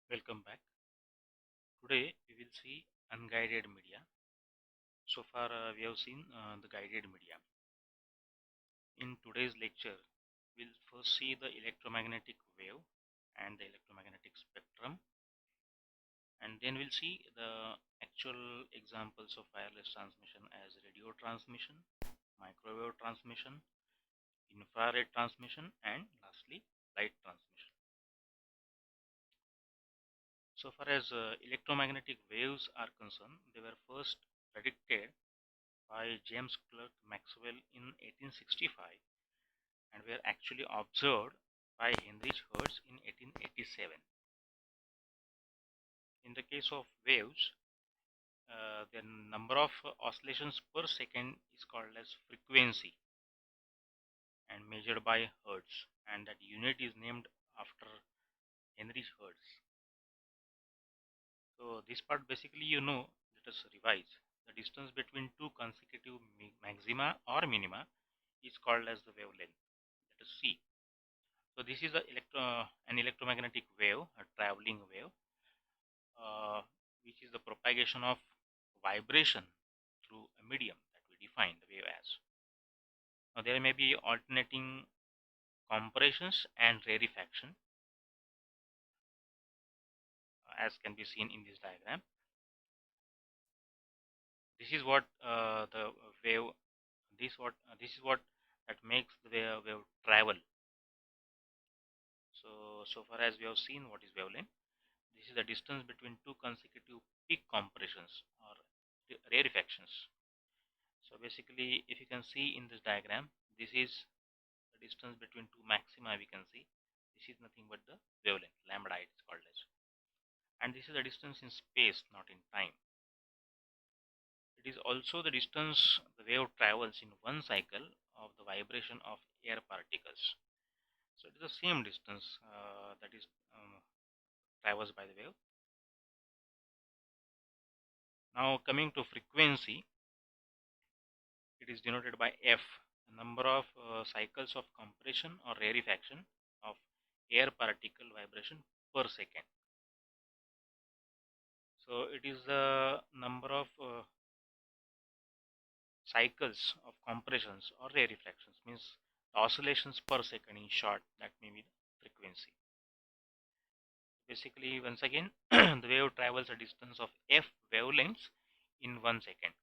Welcome back. Today we will see unguided media. So far we have seen the guided media. In today's lecture, we'll first see the electromagnetic wave and the electromagnetic spectrum, and then we'll see the actual examples of wireless transmission as radio transmission, microwave transmission, infrared transmission, and lastly light transmission. So far as electromagnetic waves are concerned, they were first predicted by James Clerk Maxwell in 1865 and were actually observed by Heinrich Hertz in 1887. In the case of waves, the number of oscillations per second is called as frequency and measured by Hertz, and that unit is named after Heinrich Hertz. So this part basically let us revise. The distance between two consecutive maxima or minima is called as the wavelength. Let us see. So this is an electromagnetic wave, a traveling wave, uh, which is the propagation of vibration through a medium that we define the wave as. Now there may be alternating compressions and rarefaction, as can be seen in this diagram. This is what the wave. This is what that makes the wave travel. So far as we have seen what is wavelength, this is the distance between two consecutive peak compressions or rarefactions. So basically, if you can see in this diagram, this is the distance between two maxima. We can see this is nothing but the wavelength, lambda it is called as, and this is the distance in space, not in time. It is also the distance the wave travels in one cycle of the vibration of air particles. So it is the same distance that is traversed by the wave. Now coming to frequency, it is denoted by F, the number of cycles of compression or rarefaction of air particle vibration per second. So it is the number of cycles of compressions or rarefactions, means oscillations per second in short, that may be the frequency. Basically, once again, the wave travels a distance of F wavelengths in 1 second,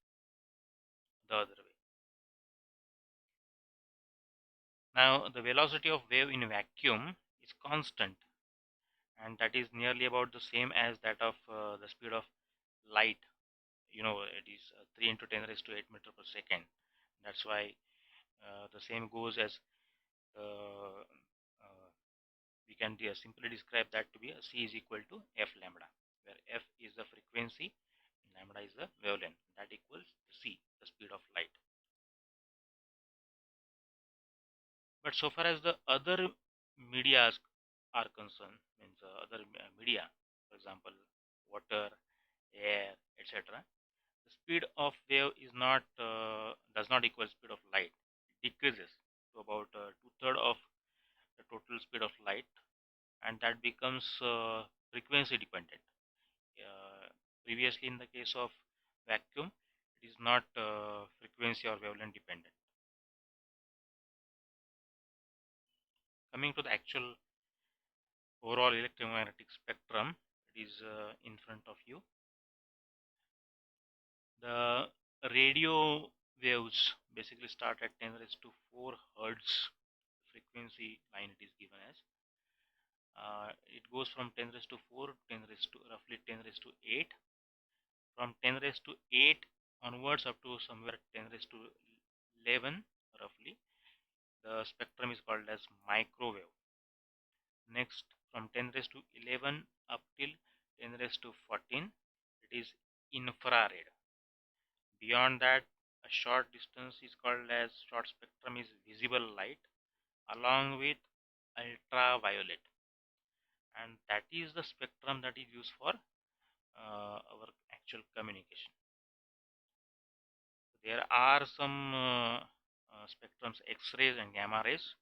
the other way. Now the velocity of wave in vacuum is constant, and that is nearly about the same as that of the speed of light. It is 3 into 10 raised to 8 meter per second. That's why the same goes as we can simply describe that to be a c is equal to f lambda, where f is the frequency and lambda is the wavelength. That equals c, the speed of light. But so far as the other media are concerned, means other media, for example, water, air, etc., the speed of wave is not does not equal speed of light. It decreases to about two-thirds of the total speed of light, and that becomes frequency dependent. Uh, Previously, in the case of vacuum, it is not frequency or wavelength dependent. Coming to the actual overall electromagnetic spectrum, it is in front of you. The radio waves basically start at 10 raised to 4 hertz frequency line it is given as. It goes from 10 raised to 4 to 10 raised to roughly 10 raised to 8. From 10 raised to 8 onwards up to somewhere 10 raised to 11 roughly, the spectrum is called as microwave. Next, from 10 raised to 11 up till 10 raised to 14, it is infrared. Beyond that, a short distance is called as short spectrum is visible light along with ultraviolet, and that is the spectrum that is used for our actual communication. There are some spectrums, X-rays and gamma rays,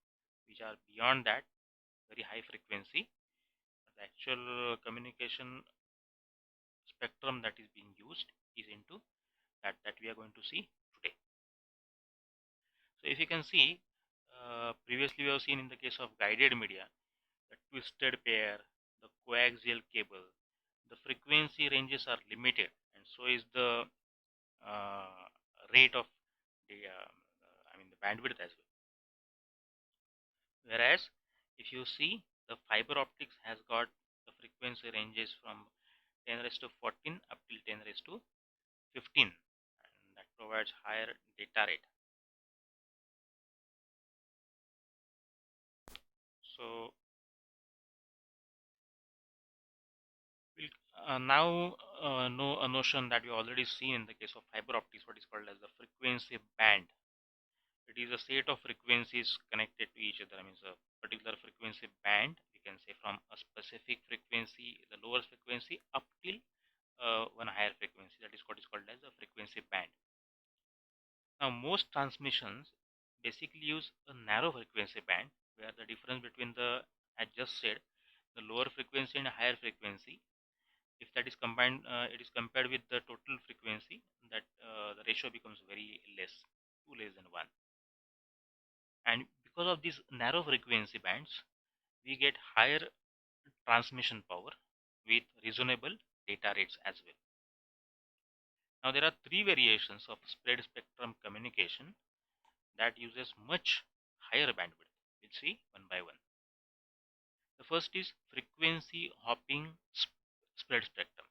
which are beyond that, very high frequency. The actual communication spectrum that is being used is into that we are going to see today. So if you can see, previously we have seen in the case of guided media, the twisted pair, the coaxial cable, the frequency ranges are limited, and so is the uh, rate of the the bandwidth as well. Whereas if you see, the fiber optics has got the frequency ranges from 10 raised to 14 up till 10 raised to 15, and that provides higher data rate. So we'll now know a notion that we already seen in the case of fiber optics, what is called as the frequency band. It is a set of frequencies connected to each other. I mean, a particular frequency band, we can say from a specific frequency, the lower frequency, up till one higher frequency. That is what is called as a frequency band. Now, most transmissions basically use a narrow frequency band, where the difference between the, I just said, the lower frequency and higher frequency, if that is combined, it is compared with the total frequency, that the ratio becomes very less, 2 less than 1. And because of these narrow frequency bands, we get higher transmission power with reasonable data rates as well. Now there are three variations of spread spectrum communication that uses much higher bandwidth. We'll see one by one. The first is frequency hopping spread spectrum.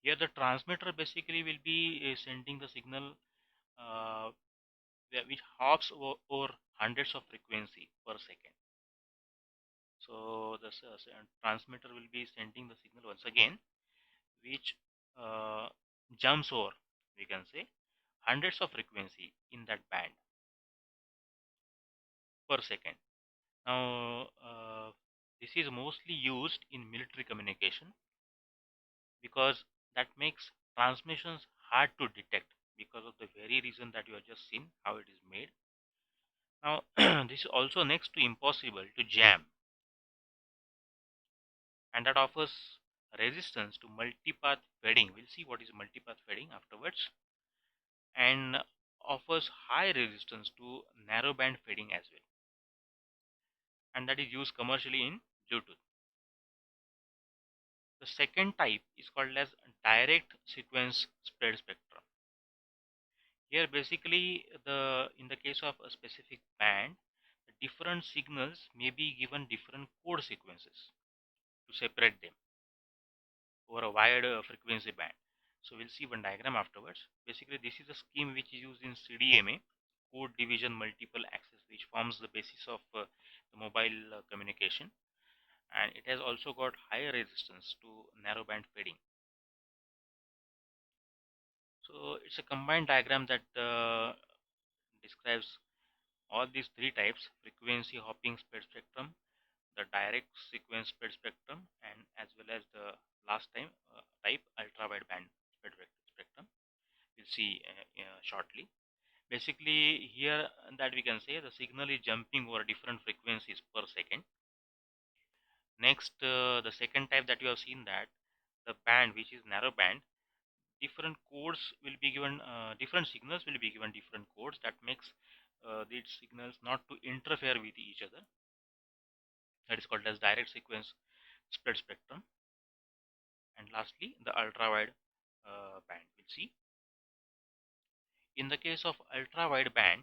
Here the transmitter basically will be sending the signal uh, which hops over hundreds of frequency per second. So the transmitter will be sending the signal once again, which uh, jumps over, we can say, hundreds of frequency in that band per second. Now this is mostly used in military communication because that makes transmissions hard to detect because of the very reason that you have just seen how it is made. Now this is also next to impossible to jam, and that offers resistance to multipath fading. We'll see what is multipath fading afterwards, and offers high resistance to narrowband fading as well, and that is used commercially in Bluetooth. The second type is called as direct sequence spread spectrum. Here basically, in the case of a specific band, different signals may be given different code sequences to separate them over a wide frequency band. So we'll see one diagram afterwards. Basically, this is a scheme which is used in CDMA, code division multiple access, which forms the basis of the mobile communication, and it has also got higher resistance to narrowband fading. So it's a combined diagram that describes all these three types: frequency hopping spread spectrum, the direct sequence spread spectrum, and as well as the last time type ultra wideband spread spectrum. We'll see shortly. Basically, here that we can say the signal is jumping over different frequencies per second. Next, the second type that you have seen, that the band which is narrow band, different codes will be given, different signals will be given different codes, that makes these signals not to interfere with each other. That is called as direct sequence spread spectrum. And lastly, the ultra wide band. We'll see. In the case of ultra wide band,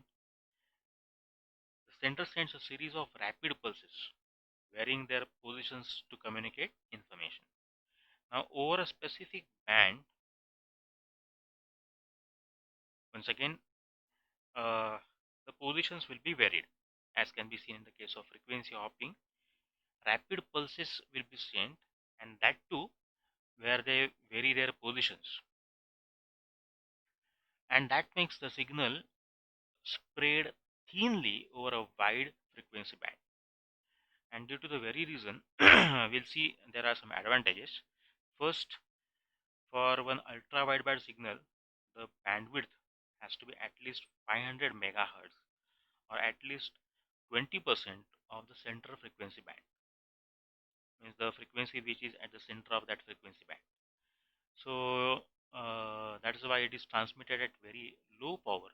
the center sends a series of rapid pulses varying their positions to communicate information. Now, over a specific band, once again, uh, the positions will be varied, as can be seen in the case of frequency hopping. Rapid pulses will be sent, and that too where they vary their positions, and that makes the signal spread thinly over a wide frequency band. And due to the very reason, we'll see there are some advantages. First, for one ultra wideband signal, the bandwidth has to be at least 500 megahertz, or at least 20% of the center frequency band. means the frequency which is at the center of that frequency band. So that is why it is transmitted at very low power,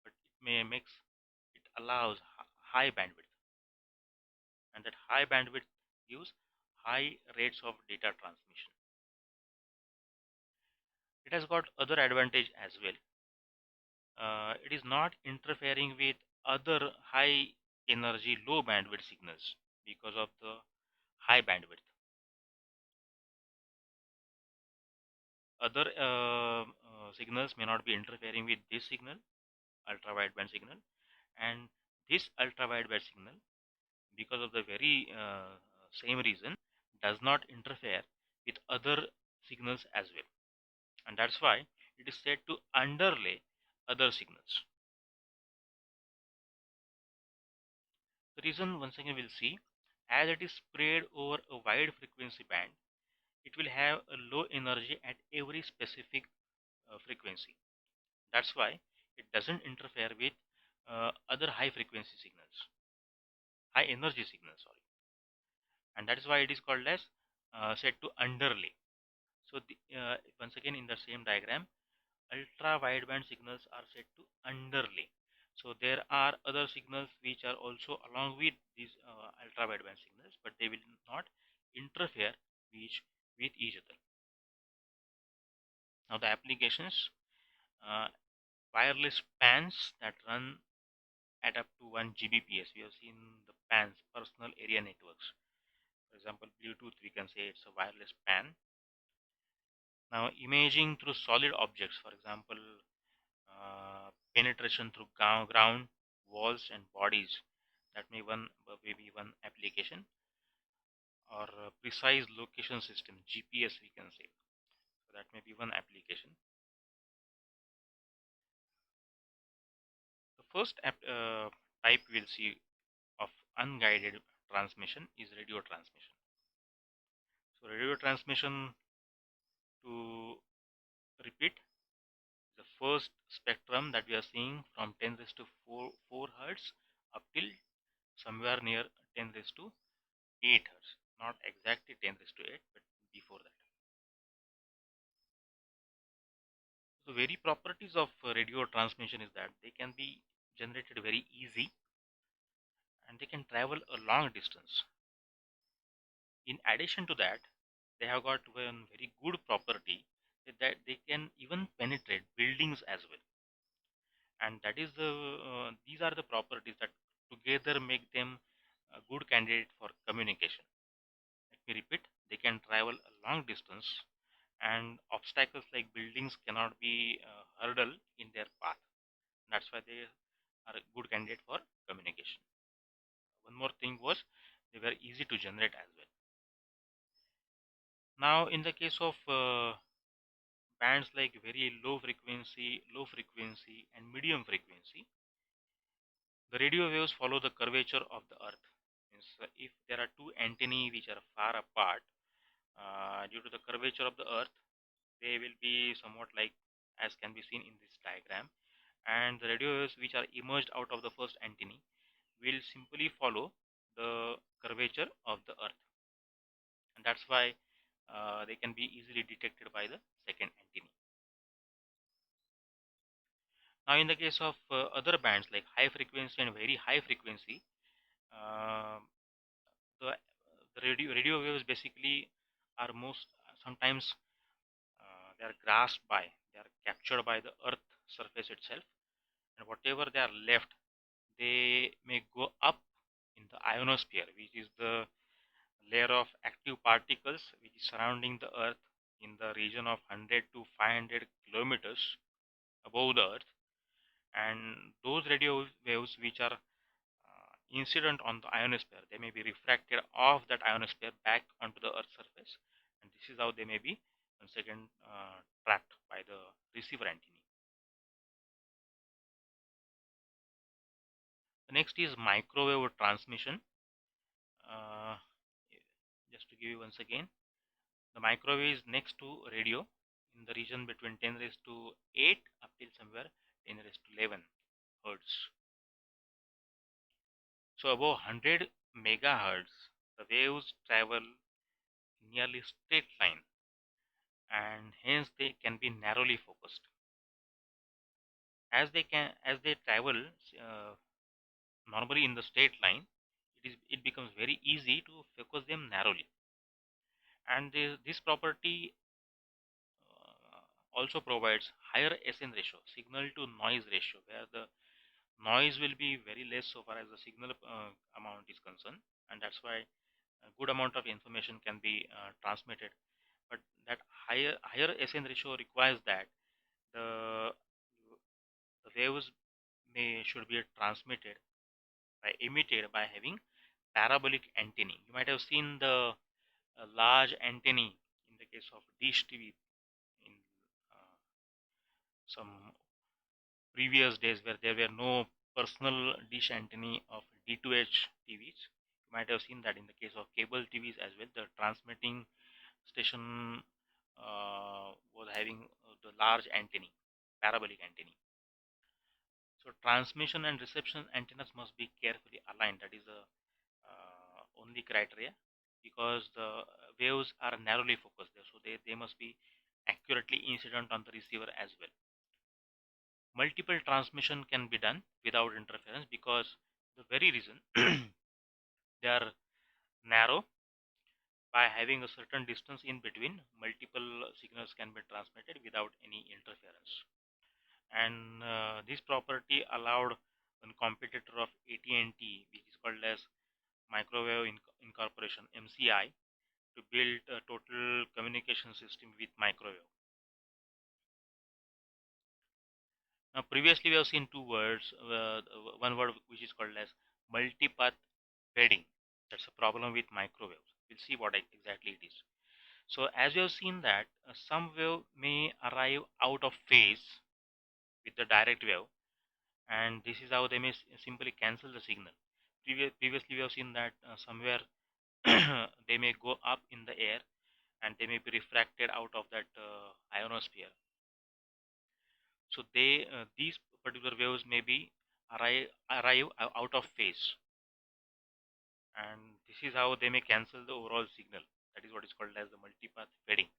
but it allows high bandwidth, and that high bandwidth gives high rates of data transmission. It has got other advantage as well. It is not interfering with other high energy low bandwidth signals because of the high bandwidth. Other signals may not be interfering with this signal, ultra wideband signal, and this ultra wideband signal, because of the very same reason, does not interfere with other signals as well, and that's why it is said to underlay other signals. The reason, once again we'll see, as it is spread over a wide frequency band, it will have a low energy at every specific frequency. That's why it doesn't interfere with other high frequency signals, high energy signals, sorry, and that is why it is called as said to underlay. So once again in the same diagram, ultra wideband signals are said to underlay. So there are other signals which are also along with these ultra wideband signals, but they will not interfere with each other. Now the applications, uh, wireless PANs that run at up to 1 Gbps. We have seen the PANs, personal area networks. For example, Bluetooth, we can say it's a wireless PAN. Now imaging through solid objects, for example, penetration through ground, walls and bodies, that may be one application, or precise location system, GPS we can say, so that may be one application. The first type we'll see of unguided transmission is radio transmission. So radio transmission, to repeat, the first spectrum that we are seeing from 10 raised to 4 hertz up till somewhere near 10 raised to 8 hertz, not exactly 10 raised to 8, but before that. The very properties of radio transmission is that they can be generated very easy and they can travel a long distance. In addition to that, they have got one very good property that they can even penetrate buildings as well, and that is these are the properties that together make them a good candidate for communication. Let me repeat, they can travel a long distance and obstacles like buildings cannot be hurdle in their path. That's why they are a good candidate for communication. One more thing was they were easy to generate as well. Now in the case of bands like very low frequency and medium frequency, the radio waves follow the curvature of the earth. Means if there are two antennae which are far apart, due to the curvature of the earth, they will be somewhat like as can be seen in this diagram, and the radio waves which are emerged out of the first antennae will simply follow the curvature of the earth, and that's why they can be easily detected by the second antennae. Now in the case of other bands like high frequency and very high frequency, uh, the radio waves basically are most sometimes they are grasped by, they are captured by the earth surface itself, and whatever they are left, they may go up in the ionosphere, which is the layer of active particles which is surrounding the earth in the region of 100 to 500 kilometers above the earth, and those radio waves which are incident on the ionosphere, they may be refracted off that ionosphere back onto the earth's surface, and this is how they may be once again trapped by the receiver antennae. The next is microwave transmission. uh, just to give you once again, the microwave is next to radio in the region between 10 raised to 8 up till somewhere 10 raised to 11 hertz. So above 100 megahertz, the waves travel nearly straight line, and hence they can be narrowly focused. As they travel uh, normally in the straight line, it becomes very easy to focus them narrowly. And this property also provides higher SN ratio, signal to noise ratio, where the noise will be very less so far as the signal amount is concerned, and that's why a good amount of information can be transmitted. But that higher SN ratio requires that the the waves may should be transmitted by emitted by having parabolic antennae. You might have seen the large antennae in the case of dish TV in uh, some previous days where there were no personal dish antennae of D2H TVs. You might have seen that in the case of cable TVs as well. The transmitting station was having the large antennae, parabolic antennae. So transmission and reception antennas must be carefully aligned. That is the only criteria, because the waves are narrowly focused there, so they must be accurately incident on the receiver as well. Multiple transmission can be done without interference because the very reason they are narrow. By having a certain distance in between, multiple signals can be transmitted without any interference. And this property allowed one competitor of AT&T, which is called as Microwave Incorporation (MCI), to build a total communication system with microwave. Now, previously we have seen two words, one word which is called as multipath fading. That's a problem with microwaves. We'll see what exactly it is. So, as we have seen that some wave may arrive out of phase with the direct wave, and this is how they may simply cancel the signal. Previously, we have seen that somewhere they may go up in the air and they may be refracted out of that ionosphere. So these particular waves may be arrive out of phase, and this is how they may cancel the overall signal. That is what is called as the multipath fading.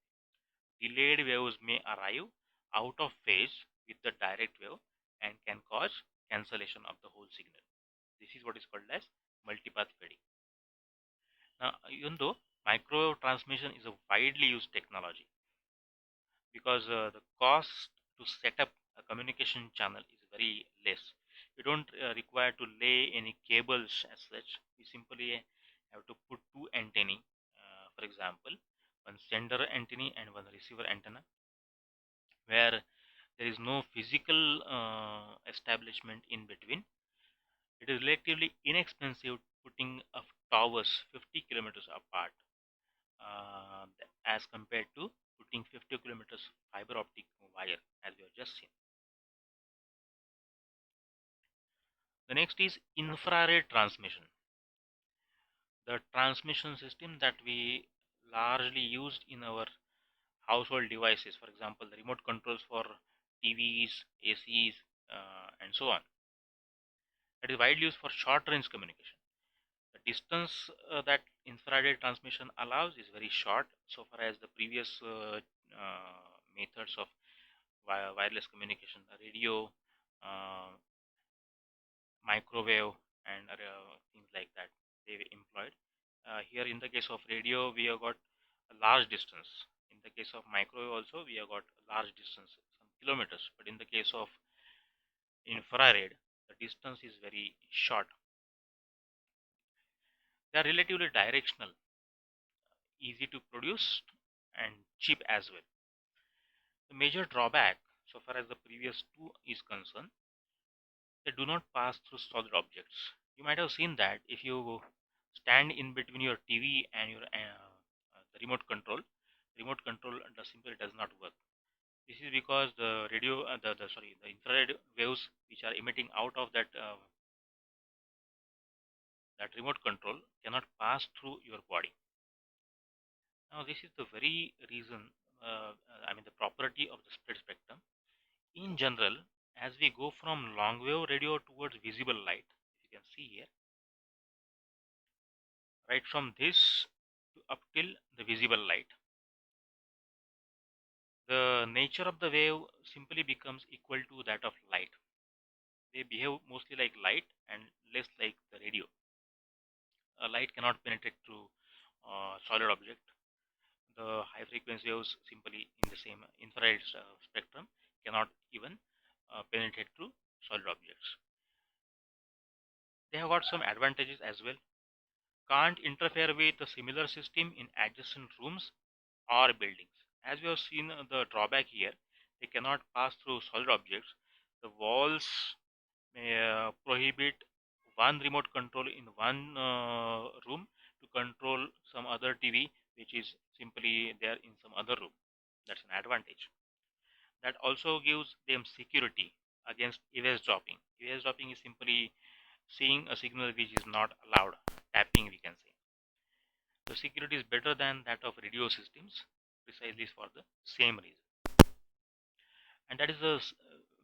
Delayed waves may arrive out of phase with the direct wave and can cause cancellation of the whole signal. This is what is called as multipath fading. Now, even though microwave transmission is a widely used technology, because the cost to set up a communication channel is very less. You don't require to lay any cables as such. You simply have to put two antennae, for example, one sender antenna and one receiver antenna, where there is no physical establishment in between. It is relatively inexpensive putting of towers 50 kilometers apart uh, as compared to putting 50 kilometers fiber optic wire, as we have just seen. The next is infrared transmission. The transmission system that we largely used in our household devices, for example, the remote controls for TVs, ACs, and so on. That is widely used for short range communication. The distance that infrared transmission allows is very short, so far as the previous methods of wireless communication, radio, uh, microwave, and things like that they employed. Here, in the case of radio, we have got a large distance. In the case of microwave, also we have got a large distance, some kilometers. But in the case of infrared, the distance is very short. They are relatively directional, easy to produce, and cheap as well. The major drawback, so far as the previous two is concerned, they do not pass through solid objects. You might have seen that if you stand in between your TV and your the remote control simply does not work. This is because the radio, the infrared waves which are emitting out of that remote control cannot pass through your body. Now, this is the very reason. The property of the split spectrum. In general, as we go from long wave radio towards visible light, if you can see here, right from this to up till the visible visible light, the nature of the wave simply becomes equal to that of light. They behave mostly like light and less like the radio. Light cannot penetrate through solid object. The high frequency waves simply in the same infrared spectrum cannot even penetrate through solid objects. They have got some advantages as well. Can't interfere with a similar system in adjacent rooms or buildings. As we have seen the drawback here, they cannot pass through solid objects. The walls may prohibit one remote control in one room to control some other TV which is simply there in some other room. That's an advantage. That also gives them security against eavesdropping. Eavesdropping is simply seeing a signal which is not allowed, tapping we can say. The security is better than that of radio systems precisely for the same reason. And that is the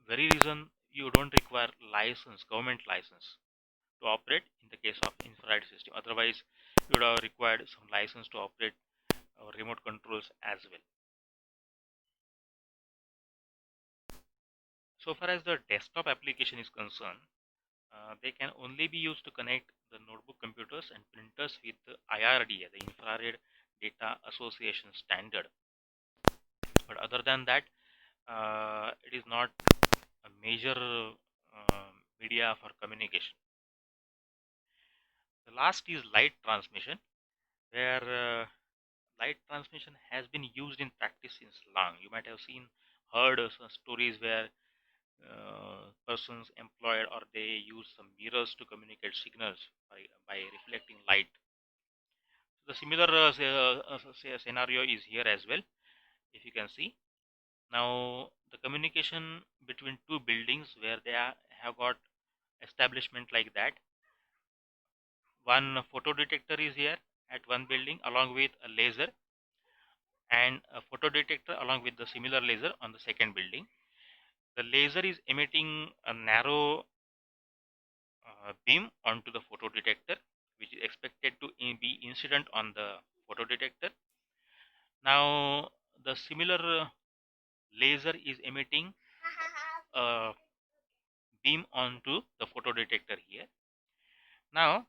very reason you don't require license, government license to operate in the case of infrared system. Otherwise, you would have required some license to operate remote controls as well. So far as the desktop application is concerned, they can only be used to connect the notebook computers and printers with the IRDA, the Infrared Data Association standard. But other than that, it is not a major media for communication. The last is light transmission, where light transmission has been used in practice since long. You might have heard stories where persons employed or they use some mirrors to communicate signals by reflecting light. The similar scenario is here as well, if you can see. Now the communication between two buildings where they have got establishment like that. One photo detector is here at one building along with a laser, and a photo detector along with the similar laser on the second building. The laser is emitting a narrow beam onto the photo detector, which is expected to be incident on the photo detector. Now the similar laser is emitting a beam onto the photo detector here. Now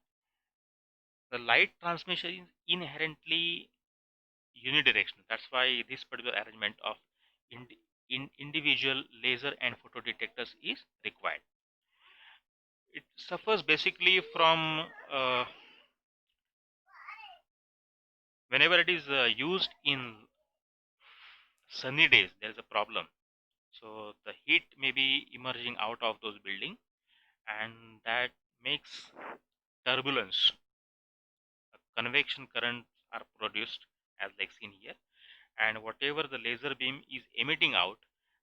the light transmission is inherently unidirectional. That's why this particular arrangement of individual laser and photo detectors is required. It suffers basically from whenever it is used in sunny days, there is a problem. So the heat may be emerging out of those buildings, and that makes turbulence. Convection currents are produced as like seen here, and whatever the laser beam is emitting out,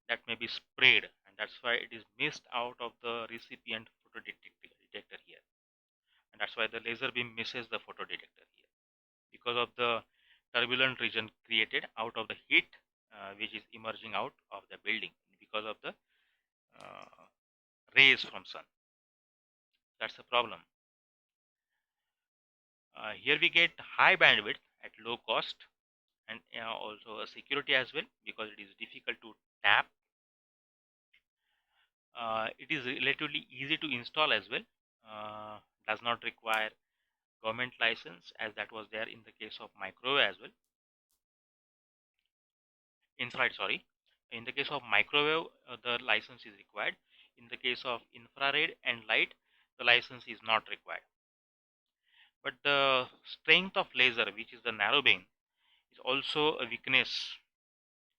that may be sprayed, and that's why it is missed out of the recipient photo detector here, and that's why the laser beam misses the photo detector here because of the turbulent region created out of the heat which is emerging out of the building because of the uh, rays from sun. That's the problem. Here we get high bandwidth at low cost, and also a security as well because it is difficult to tap. It is relatively easy to install as well. Does not require government license as that was there in the case of microwave as well. Infrared, sorry. In the case of microwave, the license is required. In the case of infrared and light, the license is not required. But the strength of laser, which is the narrow beam, is also a weakness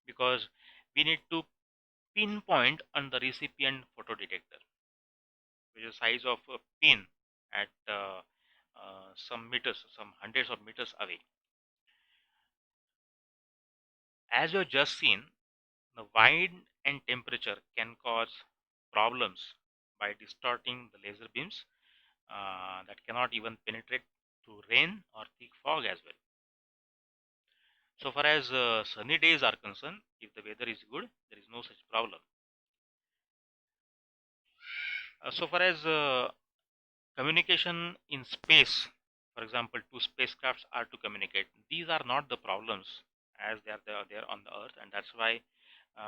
because we need to pinpoint on the recipient photo detector, which is the size of a pin at some meters, some hundreds of meters away. As you have just seen, the wind and temperature can cause problems by distorting the laser beams that cannot even penetrate through rain or thick fog as well. So far as sunny days are concerned, if the weather is good, there is no such problem. So far as communication in space, For example, two spacecrafts are to communicate. These are not the problems as they are there on the Earth, and that's why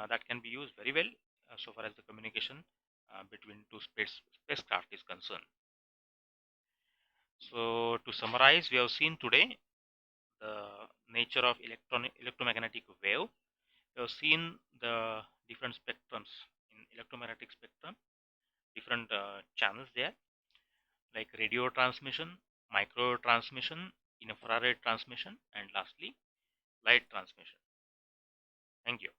that can be used very well so far as the communication between two spacecraft is concerned. So to summarize, we have seen today the nature of electromagnetic wave. We have seen the different spectrums in electromagnetic spectrum, different channels there, like radio transmission, micro transmission, infrared transmission, and lastly light transmission. Thank you.